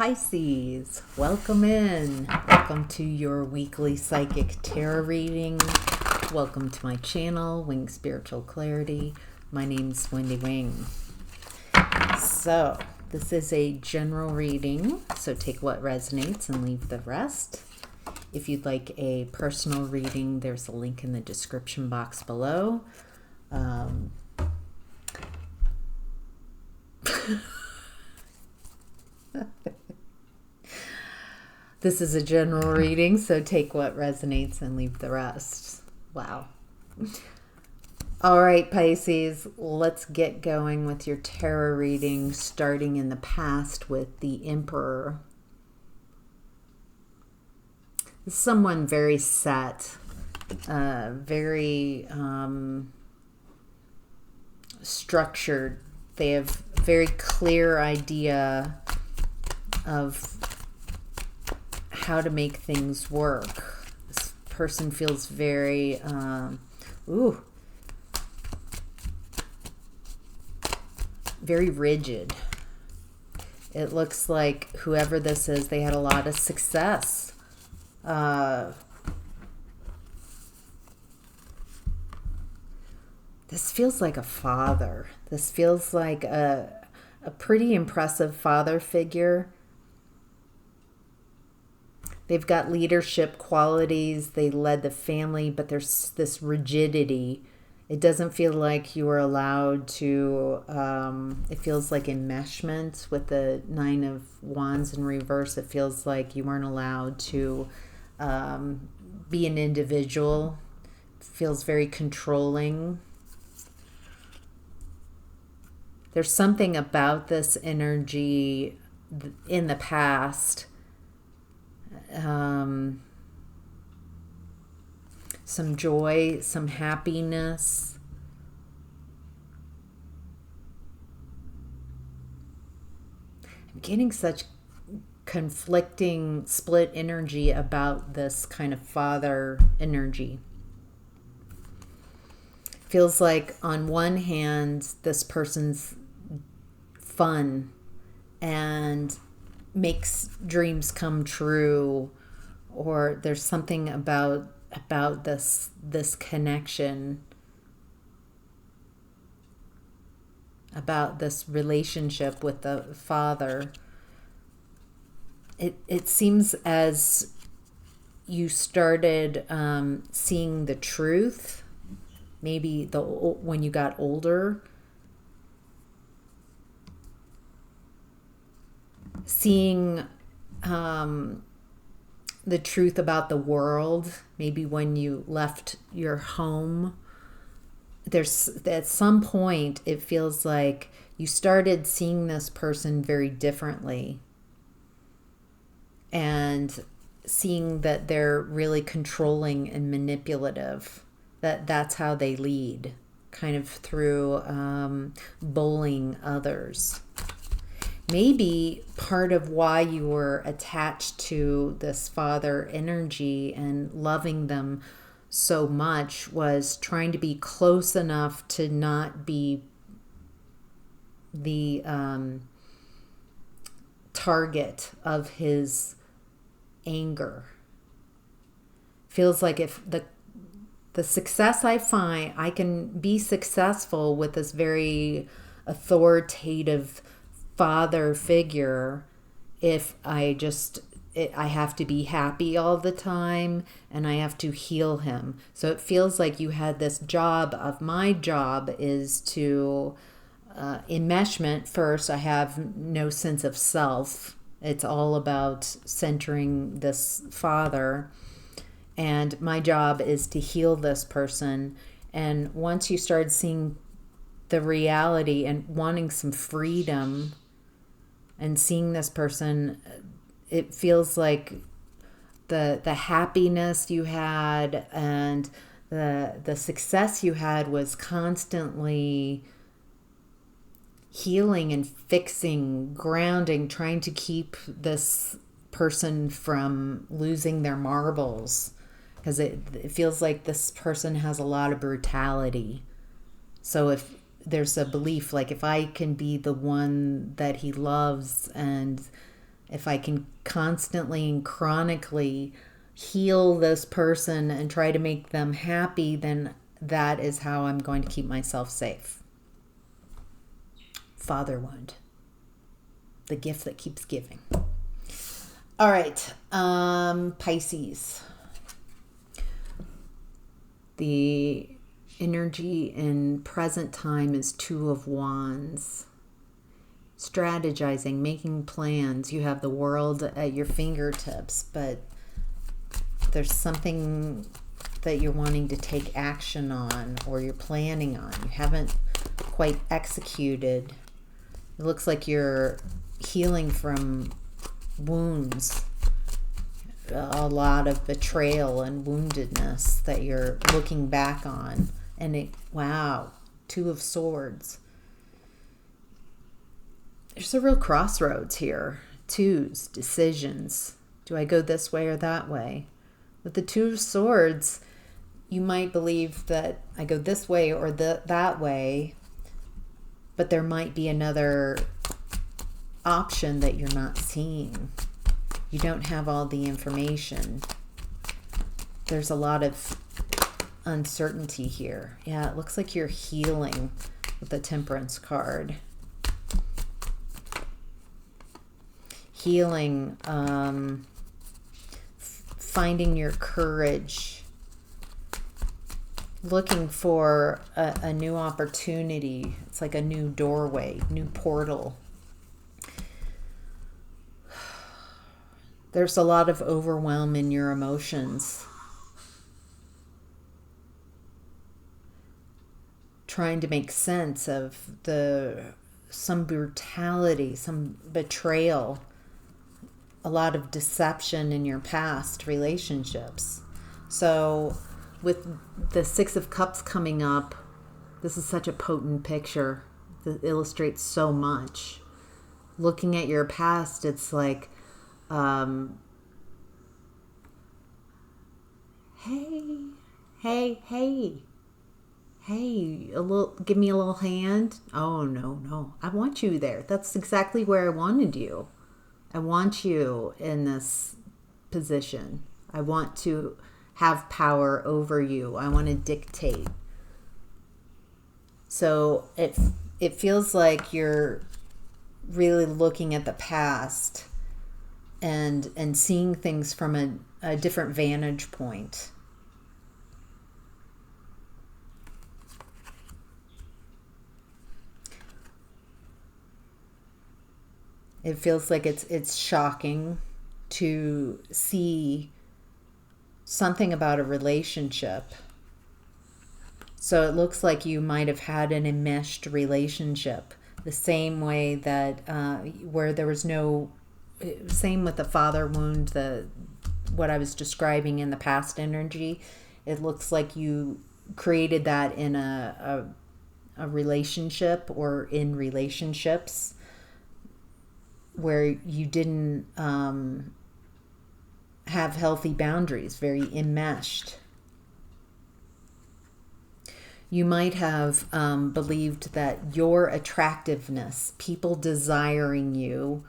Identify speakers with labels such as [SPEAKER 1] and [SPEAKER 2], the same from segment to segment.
[SPEAKER 1] Pisces, welcome in. Welcome to your weekly psychic tarot reading. Welcome to my channel, Wing Spiritual Clarity. My name's Wendy Wing. So, this is a general reading, so take what resonates and leave the rest. If you'd like a personal reading, there's a link in the description box below. This is a general reading, so take what resonates and leave the rest. Wow. All right, Pisces, let's get going with your tarot reading, starting in the past with the Emperor. This is someone very set, very structured. They have a very clear idea of how to make things work. This person feels very, very rigid. It looks like whoever this is, they had a lot of success. This feels like a father. This feels like a pretty impressive father figure. They've got leadership qualities. They led the family, but there's this rigidity. It doesn't feel like you are allowed to, it feels like enmeshment with the Nine of Wands in reverse. It feels like you weren't allowed to be an individual. It feels very controlling. There's something about this energy in the past. Some joy, some happiness. I'm getting such conflicting split energy about this kind of father energy. Feels like on one hand, this person's fun and makes dreams come true, or there's something about this connection, about this relationship with the father. It seems as you started seeing the truth, maybe when you got older. Seeing the truth about the world, maybe when you left your home. There's at some point it feels like you started seeing this person very differently and seeing that they're really controlling and manipulative, that's how they lead, kind of through bullying others. Maybe part of why you were attached to this father energy and loving them so much was trying to be close enough to not be the target of his anger. Feels like if the success I find, I can be successful with this very authoritative father figure if I have to be happy all the time and I have to heal him. So it feels like you had this job of, my job is to enmeshment first. I have no sense of self. It's all about centering this father, and my job is to heal this person. And once you start seeing the reality and wanting some freedom and seeing this person, it feels like the happiness you had and the success you had was constantly healing and fixing, grounding, trying to keep this person from losing their marbles, because it feels like this person has a lot of brutality. So if there's a belief, like, if I can be the one that he loves and If I can constantly and chronically heal this person and try to make them happy, then that is how I'm going to keep myself safe. Father wound. The gift that keeps giving. All right, Pisces. The energy in present time is Two of Wands. Strategizing, making plans. You have the world at your fingertips, but there's something that you're wanting to take action on or you're planning on. You haven't quite executed. It looks like you're healing from wounds. A lot of betrayal and woundedness that you're looking back on. And wow, Two of Swords. There's a real crossroads here. Twos, decisions. Do I go this way or that way? With the Two of Swords, you might believe that I go this way or that way, but there might be another option that you're not seeing. You don't have all the information. There's a lot of uncertainty here. Yeah, it looks like you're healing with the Temperance card. Healing, finding your courage, looking for a new opportunity. It's like a new doorway, new portal. There's a lot of overwhelm in your emotions. Trying to make sense of some brutality, some betrayal, a lot of deception in your past relationships. So with the Six of Cups coming up, this is such a potent picture that illustrates so much. Looking at your past, it's like, hey, give me a little hand. Oh, no, I want you there. That's exactly where I wanted you. I want you in this position. I want to have power over you. I want to dictate. So it feels like you're really looking at the past and seeing things from a different vantage point. It feels like it's shocking to see something about a relationship. So it looks like you might have had an enmeshed relationship, the same way that where there was no, same with the father wound, what I was describing in the past energy. It looks like you created that in a relationship or in relationships where you didn't have healthy boundaries, very enmeshed. You might have believed that your attractiveness, people desiring you,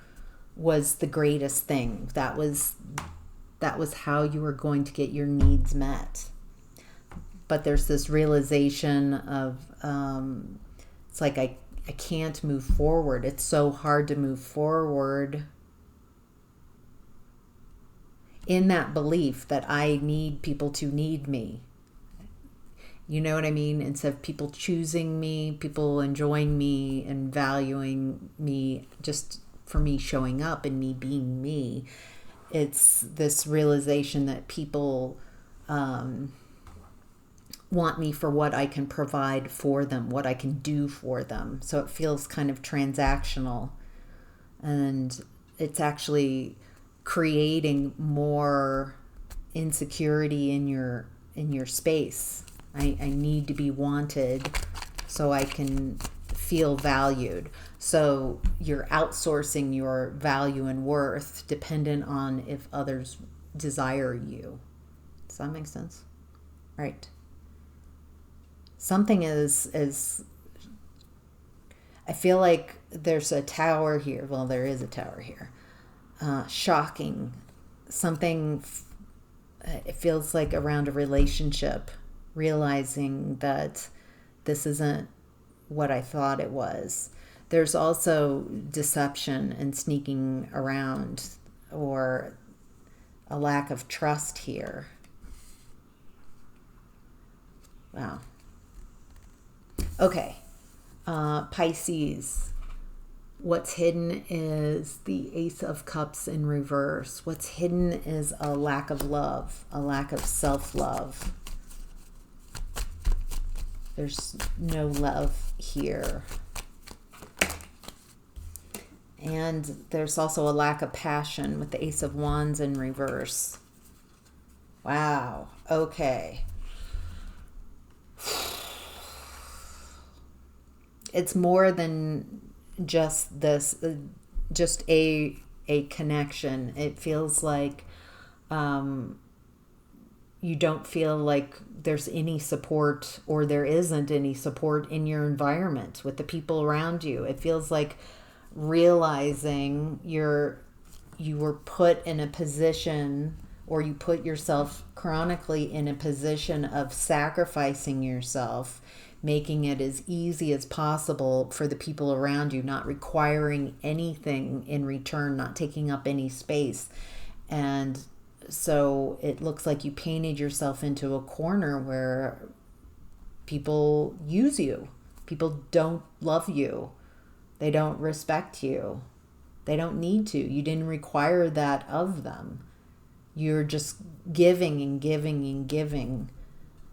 [SPEAKER 1] was the greatest thing. That was how you were going to get your needs met. But there's this realization of it's like I can't move forward. It's so hard to move forward in that belief that I need people to need me. You know what I mean? Instead of people choosing me, people enjoying me and valuing me just for me showing up and me being me. It's this realization that people want me for what I can provide for them, what I can do for them. So it feels kind of transactional. And it's actually creating more insecurity in your space. I need to be wanted so I can feel valued. So you're outsourcing your value and worth dependent on if others desire you. Does that make sense? Right. Something is I feel like there's a tower here. Well, there is a tower here. shocking. Something, it feels like around a relationship, realizing that this isn't what I thought it was. There's also deception and sneaking around, or a lack of trust here. Wow. Okay. Pisces. What's hidden is the Ace of Cups in reverse. What's hidden is a lack of love, a lack of self-love. There's no love here. And there's also a lack of passion with the Ace of Wands in reverse. Wow. Okay. It's more than just this, just a connection. It feels like you don't feel like there's any support, or there isn't any support in your environment with the people around you. It feels like realizing you were put in a position, or you put yourself chronically in a position of sacrificing yourself, making it as easy as possible for the people around you, not requiring anything in return, not taking up any space. And so it looks like you painted yourself into a corner where people use you. People don't love you. They don't respect you. They don't need to. You didn't require that of them. You're just giving and giving and giving.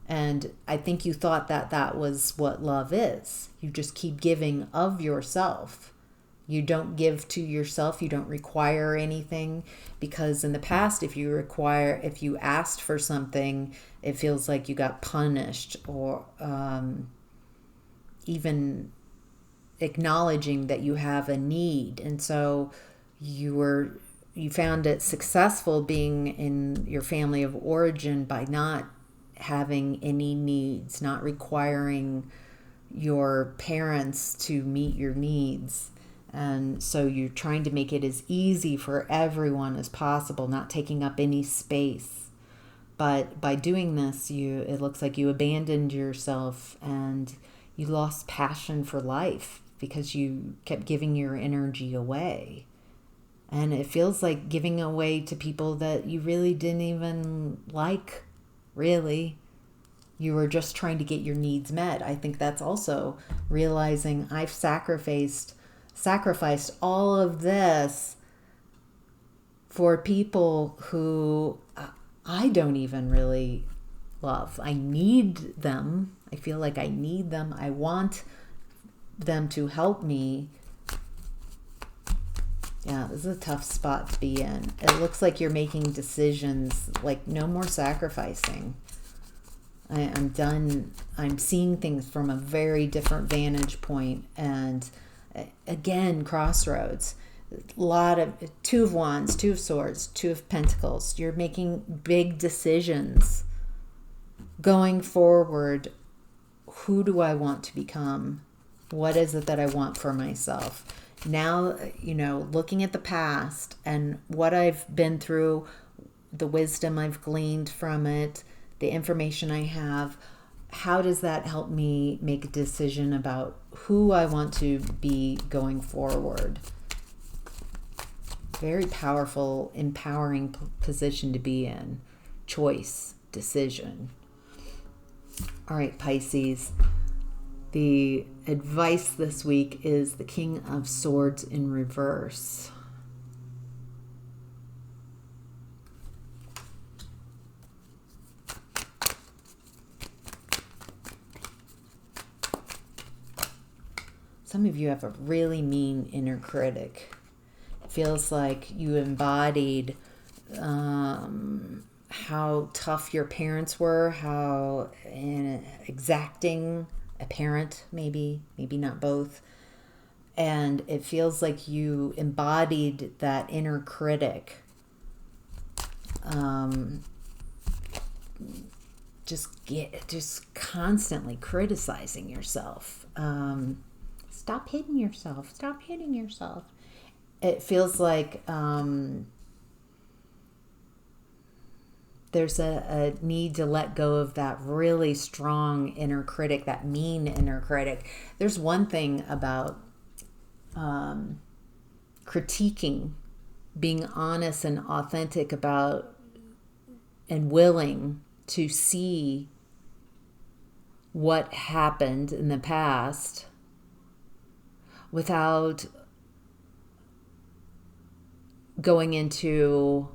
[SPEAKER 1] And I think you thought that that was what love is. You just keep giving of yourself. You don't give to yourself. You don't require anything, because in the past, if you asked for something, it feels like you got punished, or even acknowledging that you have a need. And so you found it successful being in your family of origin by not having any needs, not requiring your parents to meet your needs. And so you're trying to make it as easy for everyone as possible, not taking up any space. But by doing this, it looks like you abandoned yourself, and you lost passion for life because you kept giving your energy away. And it feels like giving away to people that you really didn't even like, really. You were just trying to get your needs met. I think that's also realizing I've sacrificed all of this for people who I don't even really love. I need them. I feel like I need them. I want them to help me. Yeah, this is a tough spot to be in. It looks like you're making decisions, like no more sacrificing. I'm done. I'm seeing things from a very different vantage point. And again, crossroads. A lot of Two of Wands, Two of Swords, Two of Pentacles. You're making big decisions. Going forward, who do I want to become? What is it that I want for myself? Now, looking at the past and what I've been through, the wisdom I've gleaned from it, the information I have, how does that help me make a decision about who I want to be going forward? Very powerful, empowering position to be in. Choice, decision. All right, Pisces. The advice this week is the King of Swords in reverse. Some of you have a really mean inner critic. It feels like you embodied how tough your parents were, how exacting a parent, maybe not both. And it feels like you embodied that inner critic. Just constantly criticizing yourself. Stop hitting yourself. Stop hitting yourself. it feels like there's a need to let go of that really strong inner critic, that mean inner critic. There's one thing about critiquing, being honest and authentic about and willing to see what happened in the past without going into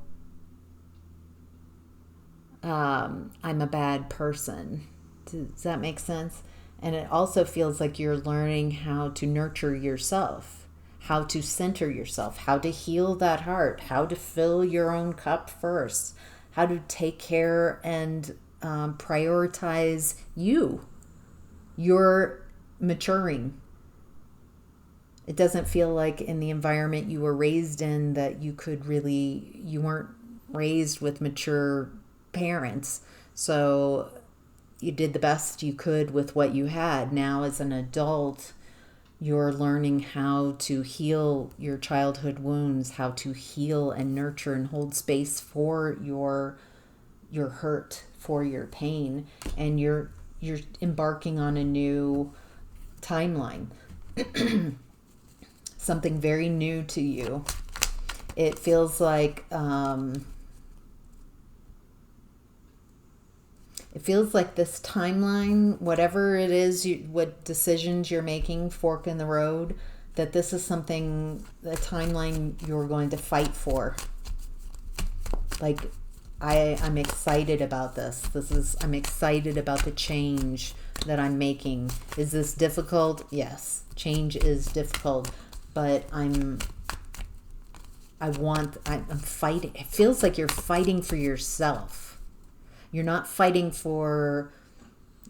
[SPEAKER 1] I'm a bad person. Does that make sense? And it also feels like you're learning how to nurture yourself, how to center yourself, how to heal that heart, how to fill your own cup first, how to take care and prioritize you. You're maturing. It doesn't feel like in the environment you were raised in that you weren't raised with mature parents. So you did the best you could with what you had. Now as an adult, you're learning how to heal your childhood wounds, how to heal and nurture and hold space for your hurt, for your pain, and you're embarking on a new timeline. Something very new to you. It feels like this timeline, whatever it is, what decisions you're making, fork in the road, that this is something, a timeline you're going to fight for. Like, I'm excited about this. I'm excited about the change that I'm making. Is this difficult? Yes, change is difficult, but I'm fighting. It feels like you're fighting for yourself. You're not fighting for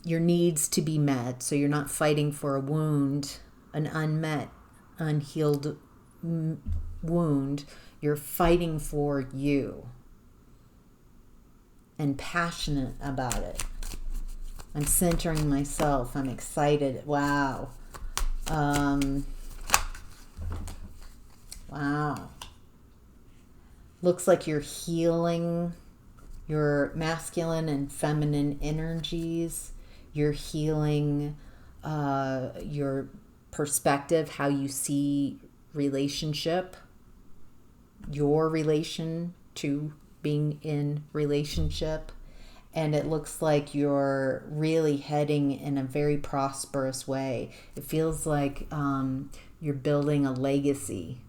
[SPEAKER 1] your needs to be met. So you're not fighting for a wound, an unmet, unhealed wound. You're fighting for you and passionate about it. I'm centering myself. I'm excited. Wow. Wow. Looks like you're healing your masculine and feminine energies. You're healing your perspective, how you see relationship, your relation to being in relationship. And it looks like you're really heading in a very prosperous way. It feels like you're building a legacy.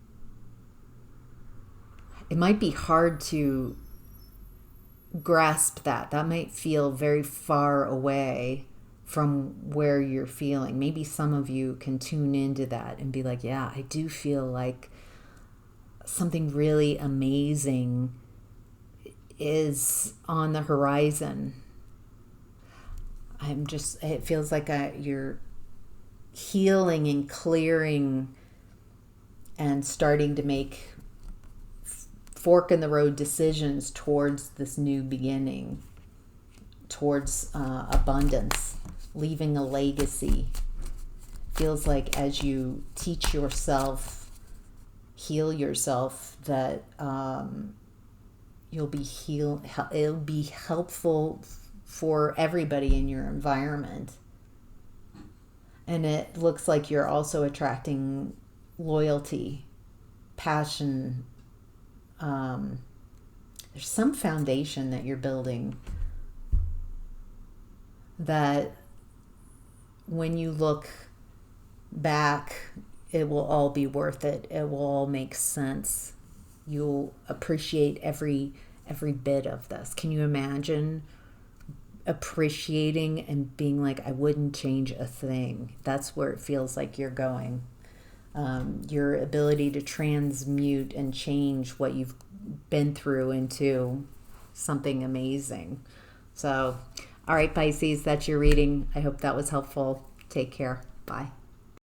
[SPEAKER 1] It might be hard to grasp that. That might feel very far away from where you're feeling. Maybe some of you can tune into that and be like, yeah, I do feel like something really amazing is on the horizon. It feels like you're healing and clearing and starting to make fork in the road decisions towards this new beginning, towards abundance, leaving a legacy. Feels like as you teach yourself, heal yourself, that it'll be helpful for everybody in your environment. And it looks like you're also attracting loyalty, passion. There's some foundation that you're building that when you look back, it will all be worth it. It will all make sense. You'll appreciate every bit of this. Can you imagine appreciating and being like, I wouldn't change a thing? That's where it feels like you're going. Your ability to transmute and change what you've been through into something amazing. So, all right, Pisces, that's your reading. I hope that was helpful. Take care. Bye.